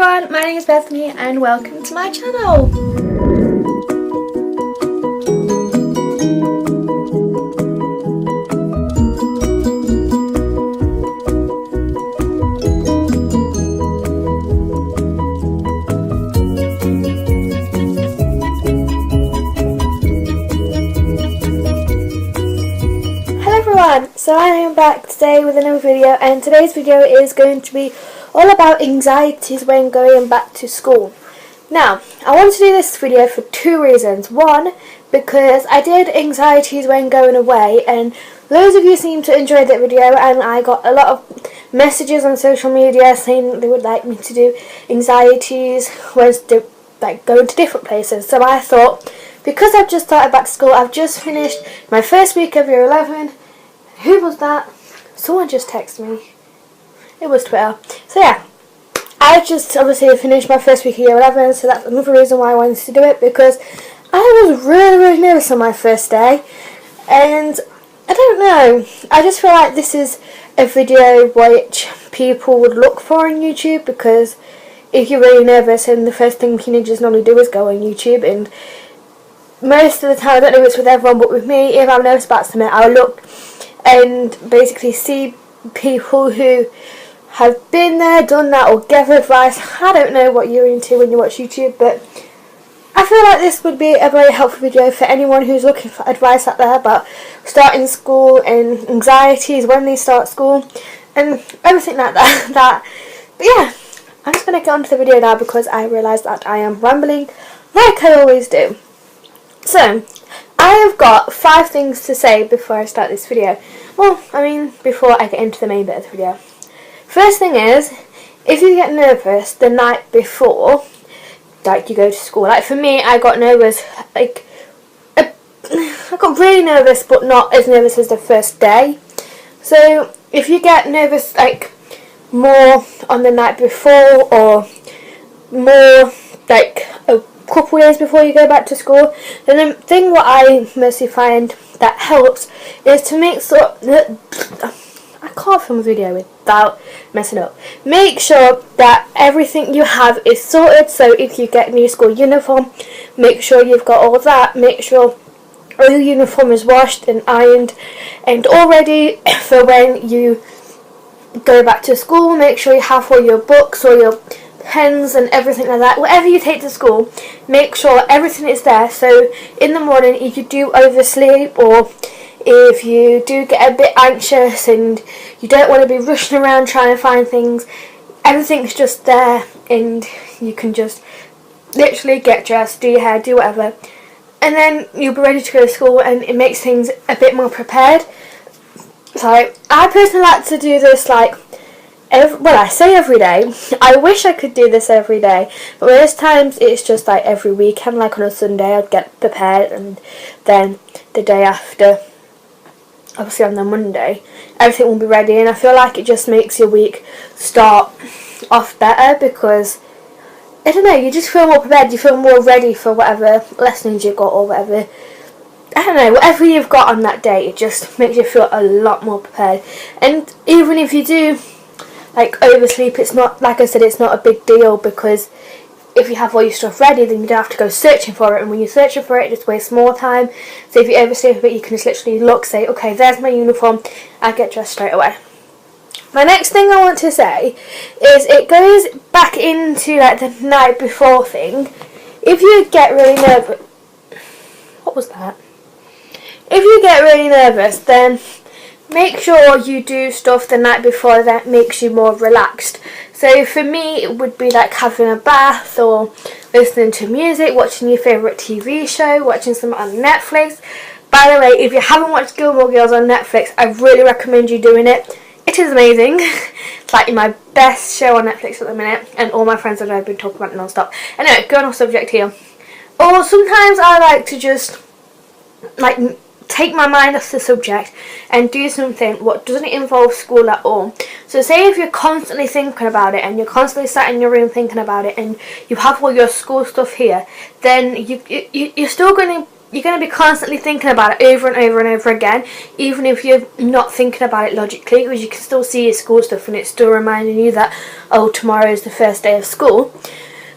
everyone, my name is Bethany and welcome to my channel. Hello everyone, so I am back today with another video, and today's video is going to be all about anxieties when going back to school. Now, I want to do this video for two reasons. One, because I did anxieties when going away and loads of you seem to enjoy that video, and I got a lot of messages on social media saying they would like me to do anxieties when going to different places. So I thought, because I've just started back to school, I've just finished my first week of year 11. Who was that? Someone just texted me. It was Twitter. So yeah, I just obviously finished my first week of year 11, so that's another reason why I wanted to do it, because I was really nervous on my first day, and I don't know, I just feel like this is a video which people would look for on YouTube, because if you're really nervous, and the first thing teenagers normally do is go on YouTube, and most of the time, I don't know if it's with everyone, but with me, if I'm nervous about something, I'll look and basically see people who have been there, done that, or give advice. I don't know what you're into when you watch YouTube, but I feel like this would be a very helpful video for anyone who's looking for advice out there about starting school and anxieties when they start school and everything like that. But yeah, I'm just going to get on to the video now because I realise that I am rambling like I always do. So, I have got 5 things to say before I start this video. Well, I mean, before I get into the main bit of the video. First thing is, if you get nervous the night before, like you go to school, like for me, I got nervous, I got really nervous, but not as nervous as the first day. So, if you get nervous, like, more on the night before, or more, like, a couple days before you go back to school, then the thing what I mostly find that helps is to make sure that I can't film a video without messing up. Make sure that everything you have is sorted. So if you get a new school uniform, make sure you've got all that. Make sure all your uniform is washed and ironed and all ready for when you go back to school. Make sure you have all your books, all your pens and everything like that. Whatever you take to school, make sure everything is there, so in the morning if you do oversleep, or if you do get a bit anxious and you don't want to be rushing around trying to find things, everything's just there and you can just literally get dressed, do your hair, do whatever, and then you'll be ready to go to school, and it makes things a bit more prepared. So I personally like to do this I say every day. I wish I could do this every day, but most times it's just like every weekend, like on a Sunday I'd get prepared, and then the day after, obviously on the Monday, everything will be ready, and I feel like it just makes your week start off better, because I don't know, you just feel more prepared, you feel more ready for whatever lessons you've got, or whatever, I don't know, whatever you've got on that day, it just makes you feel a lot more prepared. And even if you do oversleep, it's not, like I said, it's not a big deal, because if you have all your stuff ready, then you don't have to go searching for it, and when you're searching for it, it just wastes more time. So if you oversleep a bit, you can just literally look, say, okay, there's my uniform, I get dressed straight away. My next thing I want to say is, it goes back into the night before thing. If you get really nervous, what was that? If you get really nervous, then make sure you do stuff the night before that makes you more relaxed. So for me, it would be like having a bath, or listening to music, watching your favourite TV show, watching something on Netflix. By the way, if you haven't watched Gilmore Girls on Netflix, I really recommend you doing it. It is amazing. It's like my best show on Netflix at the minute, and all my friends and I have been talking about it non-stop. Anyway, going off subject here. Or sometimes I like to just take my mind off the subject and do something what doesn't involve school at all. So say if you're constantly thinking about it, and you're constantly sat in your room thinking about it, and you have all your school stuff here, then you're still going to you're going to be constantly thinking about it over and over and over again, even if you're not thinking about it logically, because you can still see your school stuff and it's still reminding you that, oh, tomorrow is the first day of school.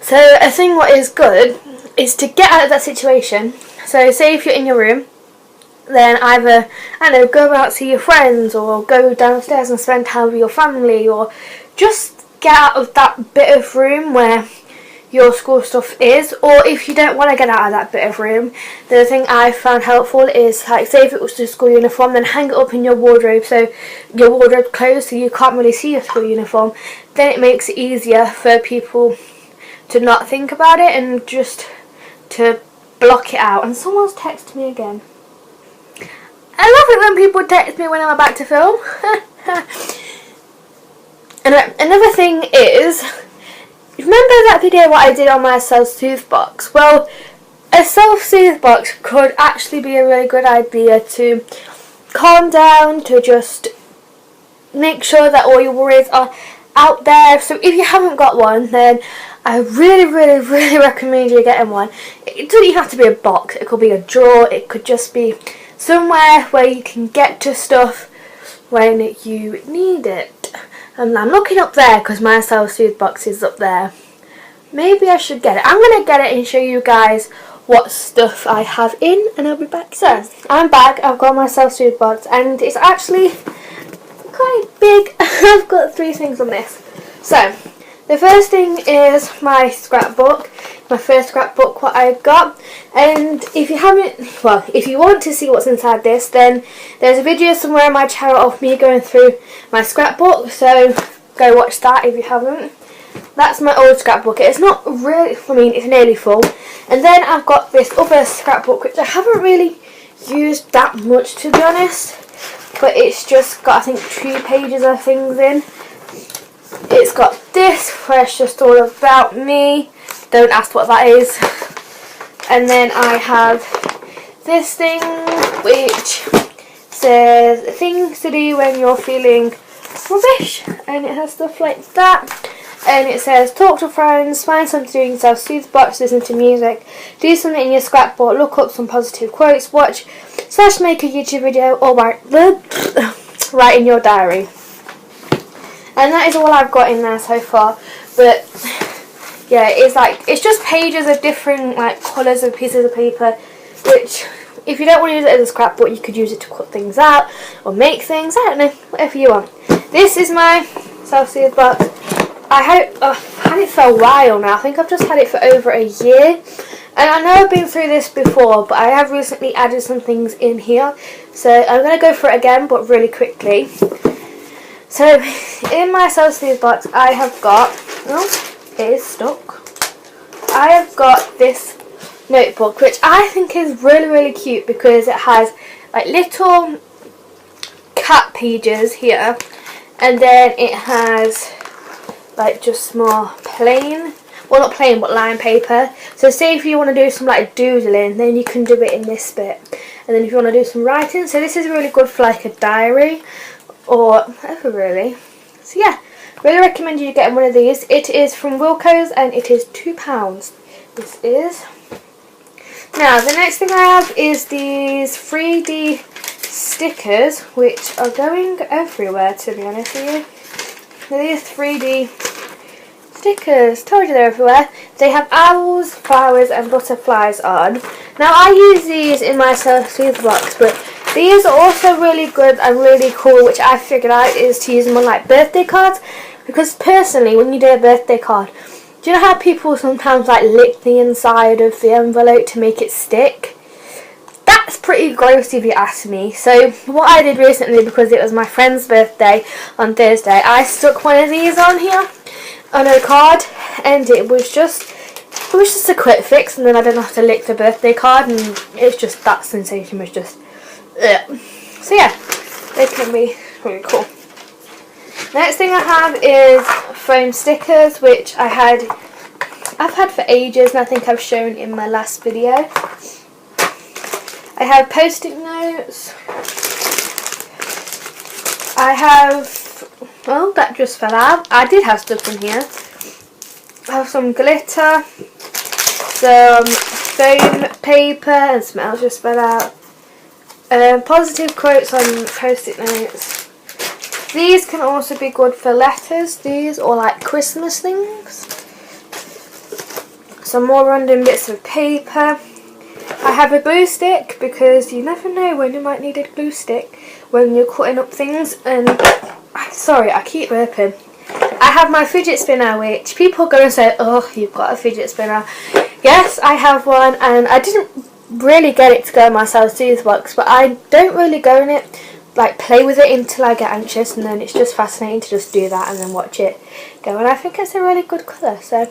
So I think what is good is to get out of that situation. So say if you're in your room, then either, I don't know, go out, see your friends, or go downstairs and spend time with your family, or just get out of that bit of room where your school stuff is. Or if you don't want to get out of that bit of room, the thing I found helpful is, like, say if it was the school uniform, then hang it up in your wardrobe, so your wardrobe closed so you can't really see your school uniform. Then it makes it easier for people to not think about it and just to block it out. And someone's texted me again. I love it when people text me when I'm about to film. And another thing is, remember that video what I did on my self-soothe box? Well, a self-soothe box could actually be a really good idea to calm down, to just make sure that all your worries are out there. So if you haven't got one, then I really recommend you getting one. It doesn't even have to be a box. It could be a drawer. It could just be somewhere where you can get to stuff when you need it. And I'm looking up there because my self-soothe box is up there. Maybe I should get it. I'm going to get it and show you guys what stuff I have in, and I'll be back. So, I'm back. I've got my self-soothe box and it's actually quite big. I've got 3 things on this. So, the first thing is my scrapbook, my first scrapbook what I got. And if you haven't, well, if you want to see what's inside this, then there's a video somewhere on my channel of me going through my scrapbook, so go watch that if you haven't. That's my old scrapbook. It's not really, I mean, it's nearly full. And then I've got this other scrapbook which I haven't really used that much, to be honest, but it's just got, I think, 2 pages of things in. It's got this where it's just all about me. Don't ask what that is. And then I have this thing which says things to do when you're feeling rubbish, and it has stuff like that. And it says talk to friends, find something to do in your self-soothe box, listen to music, do something in your scrapbook, look up some positive quotes, watch / make a YouTube video, or write in your diary. And that is all I've got in there so far. But yeah, it's just pages of different like colours of pieces of paper, which if you don't want to use it as a scrapbook, you could use it to cut things out or make things, I don't know, whatever you want. This is my self-soothe box. I've had it for a while now. I think I've just had it for over a year. And I know I've been through this before, but I have recently added some things in here. So I'm going to go for it again, but really quickly. So, in my self-soothe box, I have got, oh, it is stuck. I have got this notebook, which I think is really cute because it has like little cat pages here, and then it has like just more plain, well not plain but lined paper. So say if you want to do some like doodling, then you can do it in this bit. And then if you want to do some writing, so this is really good for like a diary or whatever really. So yeah, really recommend you getting one of these. It is from Wilko's and it is £2. This is. Now the next thing I have is these 3D stickers, which are going everywhere, to be honest with you. These 3D stickers, told you they're everywhere. They have owls, flowers and butterflies on. Now I use these in my self-soothe box, but these are also really good and really cool, which I figured out is to use them on like birthday cards. Because personally, when you do a birthday card, do you know how people sometimes like lick the inside of the envelope to make it stick? That's pretty gross if you ask me. So what I did recently, because it was my friend's birthday on Thursday, I stuck one of these on here on a card, and it was just a quick fix, and then I didn't have to lick the birthday card, and it's just, that sensation was just ugh. So yeah, they can be really cool. Next thing I have is foam stickers, which I've had for ages, and I think I've shown in my last video. I have post-it notes. I have, well, that just fell out. I did have stuff in here. I have some glitter, some foam paper and some else just fell out. Positive quotes on post-it notes. These can also be good for letters, these, or like Christmas things. Some more random bits of paper. I have a glue stick because you never know when you might need a glue stick when you're cutting up things. And sorry, I keep burping. I have my fidget spinner, which people go and say, oh, you've got a fidget spinner. Yes, I have one, and I didn't really get it to go in my self-soothe box, but I don't really go in it, like play with it until I get anxious, and then it's just fascinating to just do that and then watch it go. And I think it's a really good colour, so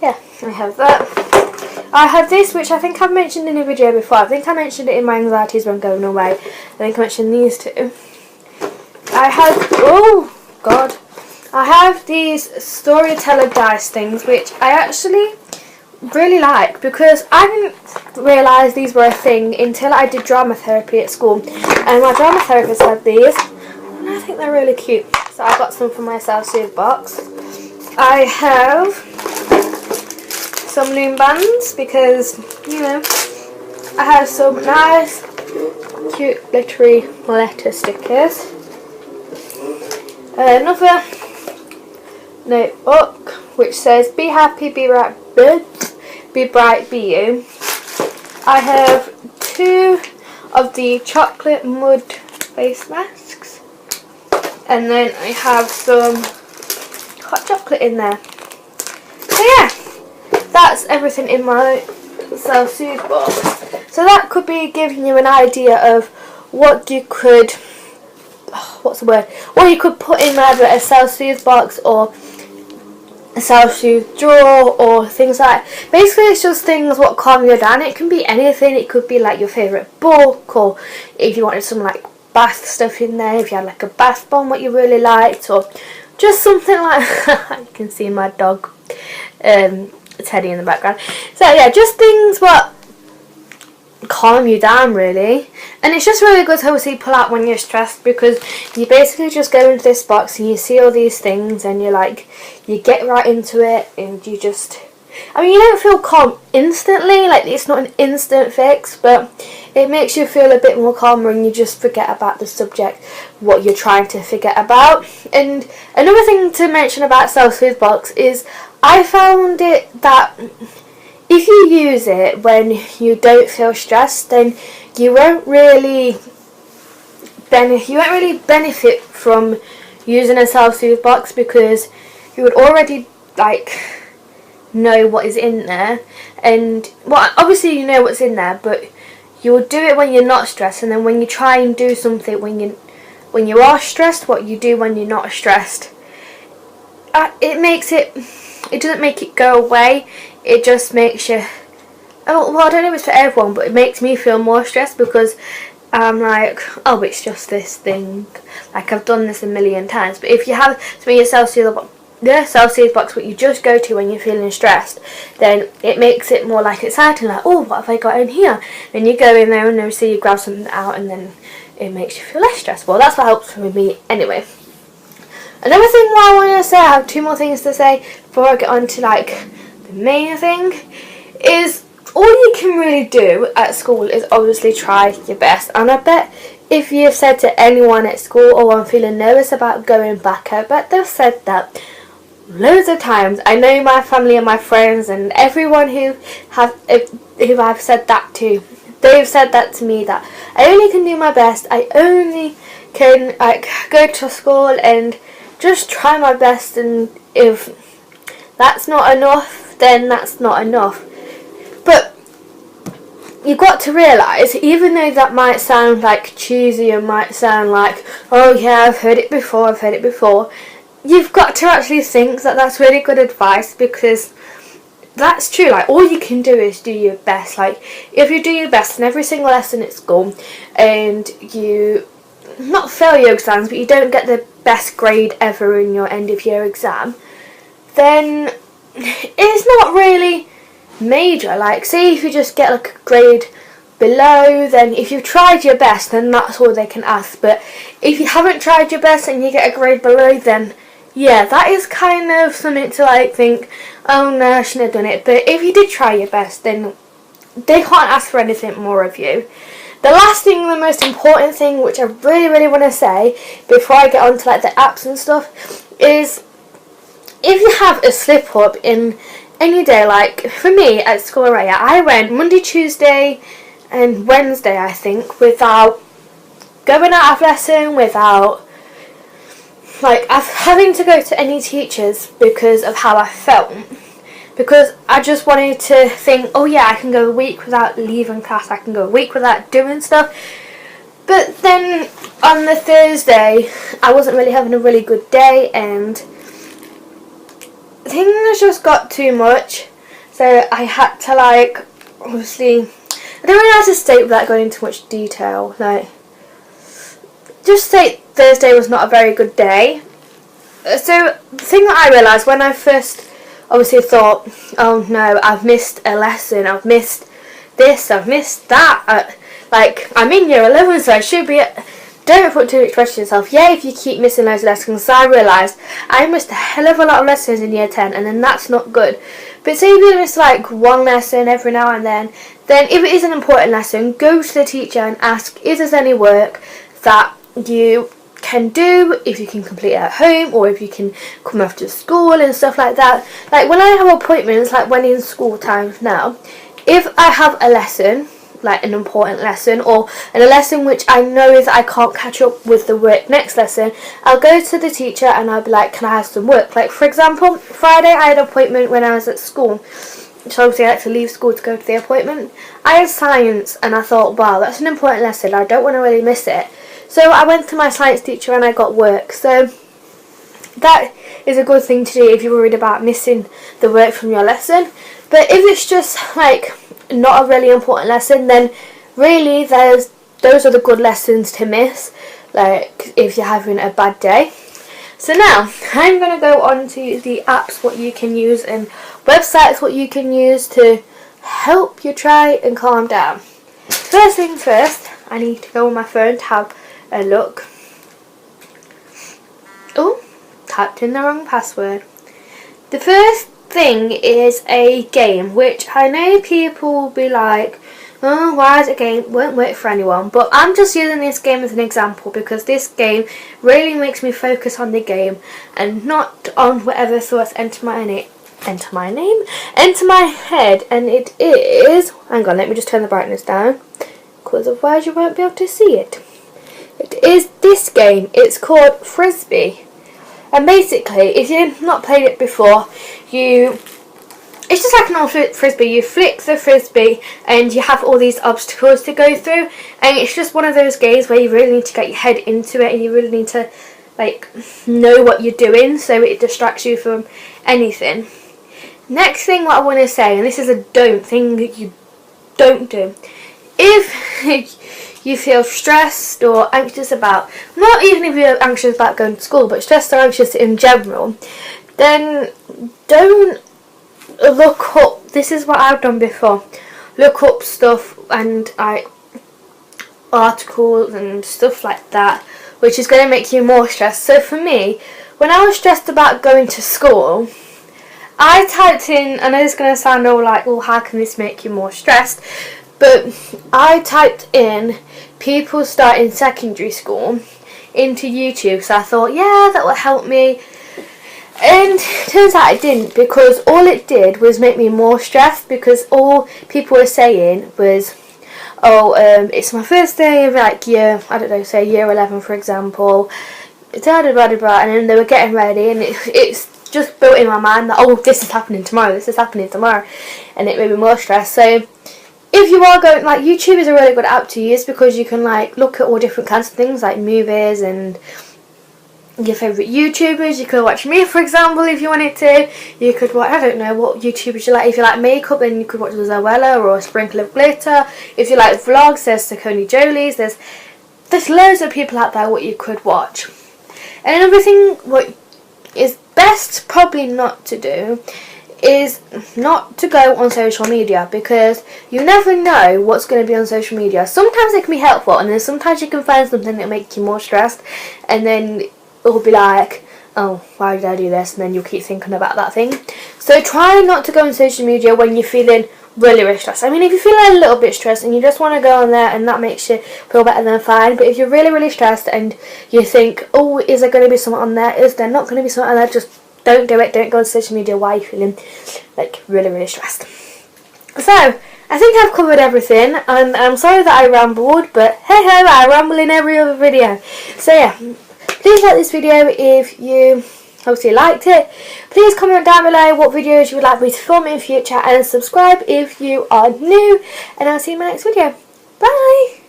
yeah, I have that. I have this, which I think I've mentioned in a video before. I think I mentioned it in my anxieties when going away. I think I mentioned these two. I have, oh god, I have these storyteller dice things, which I actually really like because I didn't realise these were a thing until I did drama therapy at school, and my drama therapist had these and I think they're really cute, so I got some from my self-soothe box. I have some loom bands because, you know, I have some nice cute glittery letter stickers. Another notebook which says be happy, be right, be bright, be you. I have two of the chocolate mud face masks, and then I have some hot chocolate in there. So yeah, that's everything in my self-soothe box. So that could be giving you an idea of what you could, what's the word, what you could put in either a self-soothe box or a self-soothe drawer or things like that. Basically it's just things what calm you down. It can be anything. It could be like your favourite book, or if you wanted some like bath stuff in there, if you had like a bath bomb what you really liked, or just something like you can see my dog Teddy in the background. So yeah, just things what calm you down really. And it's just really good to obviously pull out when you're stressed, because you basically just go into this box and you see all these things and you're like, you get right into it, and you just, I mean, you don't feel calm instantly, like it's not an instant fix, but it makes you feel a bit more calmer and you just forget about the subject, what you're trying to forget about. And another thing to mention about self-soothe box is I found it that if you use it when you don't feel stressed, then you won't really benefit from using a self-soothe box, because you would already like know what is in there, and well, obviously you know what's in there, but you'll do it when you're not stressed, and then when you try and do something when you are stressed, what you do when you're not stressed, it doesn't make it go away. It just makes you, oh well, I don't know if it's for everyone, but it makes me feel more stressed, because I'm like, oh, it's just this thing, like I've done this a million times. But if you have your self-soothe box what you just go to when you're feeling stressed, then it makes it more like exciting, like, oh, what have I got in here? Then you go in there and obviously you grab something out, and then it makes you feel less stressful. That's what helps with me anyway. Another thing what I want to say, I have two more things to say before I get on to like the main thing, is all you can really do at school is obviously try your best. And I bet if you've said to anyone at school, oh, I'm feeling nervous about going back, I bet they've said that loads of times. I know my family and my friends and everyone who I've said that to, they've said that to me, that I only can do my best. I only can like go to school and just try my best, and if that's not enough, then that's not enough. But you've got to realise, even though that might sound like cheesy and might sound like, oh yeah, I've heard it before, you've got to actually think that that's really good advice, because that's true. Like, all you can do is do your best. Like, if you do your best in every single lesson at school, and you not fail your exams, but you don't get the best grade ever in your end of year exam, then it's not really major. Like, say if you just get like a grade below, then if you've tried your best, then that's all they can ask. But if you haven't tried your best and you get a grade below, then yeah, that is kind of something to like think, oh no, I shouldn't have done it. But if you did try your best, then they can't ask for anything more of you. The last thing, the most important thing, which I really want to say before I get on to like the apps and stuff, is if you have a slip up in any day, like for me at school, right, I went Monday, Tuesday and Wednesday, I think, without going out of lesson, without like having to go to any teachers because of how I felt. Because I just wanted to think, oh yeah, I can go a week without leaving class, I can go a week without doing stuff. But then on the Thursday, I wasn't really having a really good day and things just got too much. So I had to like, obviously, I don't really know how to state without going into much detail. Like, just say Thursday was not a very good day. So the thing that I realised when I first obviously thought, oh no, I've missed a lesson, I've missed this, I've missed that. Like, I'm in year 11, so I should be don't put too much pressure on yourself. Yeah, if you keep missing those lessons, so I realised I missed a hell of a lot of lessons in year 10, and then that's not good. But say if you miss like one lesson every now and then if it is an important lesson, go to the teacher and ask, is there any work that you can do, if you can complete it at home, or if you can come after school and stuff like that. Like when I have appointments, like when in school times now, if I have a lesson, like an important lesson, or a lesson which I know is that I can't catch up with the work next lesson, I'll go to the teacher and I'll be like, can I have some work? Like for example, Friday I had an appointment when I was at school, so obviously I had to leave school to go to the appointment. I had science and I thought, wow, that's an important lesson, I don't want to really miss it. So I went to my science teacher and I got work. So that is a good thing to do if you're worried about missing the work from your lesson. But if it's just like not a really important lesson, then really those are the good lessons to miss, like if you're having a bad day. So now I'm going to go on to the apps, what you can use, and websites, what you can use to help you try and calm down. First things first, I need to go on my phone to have a look. Oh, typed in the wrong password. The first thing is a game, which I know people will be like, oh, why is it a game? Won't work for anyone. But I'm just using this game as an example because this game really makes me focus on the game and not on whatever thoughts enter my head. And it is, hang on, let me just turn the brightness down because otherwise you won't be able to see it. It is this game. It's called Frisbee. And basically, if you've not played it before, it's just like an old Frisbee. You flick the Frisbee and you have all these obstacles to go through. And it's just one of those games where you really need to get your head into it and you really need to like know what you're doing so it distracts you from anything. Next thing what I want to say, and this is a thing that you don't do. If you feel stressed or anxious about, not even if you're anxious about going to school, but stressed or anxious in general, then don't look up, this is what I've done before, look up stuff and like articles and stuff like that, which is going to make you more stressed. So for me, when I was stressed about going to school, I typed in, I know it's going to sound all like, well, how can this make you more stressed? But I typed in people starting secondary school into YouTube, so I thought, yeah, that will help me. And turns out it didn't, because all it did was make me more stressed, because all people were saying was, oh, it's my first day of like year 11 for example, and then they were getting ready, and it's just built in my mind that, oh, this is happening tomorrow, and it made me more stressed. So if you are going, like, YouTube is a really good app to use because you can like look at all different kinds of things like movies and your favourite YouTubers. You could watch me, for example, if you wanted to. You could watch, I don't know what YouTubers you like. If you like makeup, then you could watch Zoella or A Sprinkle of Glitter. If you like vlogs, there's Sakoni Jolie's. There's loads of people out there what you could watch. And another thing what is best probably not to do is not to go on social media, because you never know what's going to be on social media. Sometimes it can be helpful, and then sometimes you can find something that makes you more stressed, and then it'll be like, oh, why did I do this? And then you'll keep thinking about that thing. So try not to go on social media when you're feeling really stressed. I mean, if you're feeling a little bit stressed and you just want to go on there and that makes you feel better, then fine. But if you're really stressed and you think, oh, is there going to be something on there? Is there not going to be something on there? Just don't do it. Don't go on social media while you're feeling like really stressed. So I think I've covered everything, and I'm sorry that I rambled, but hey ho, I ramble in every other video. So yeah, please like this video if you obviously liked it. Please comment down below what videos you would like me to film in future, and subscribe if you are new, and I'll see you in my next video. Bye!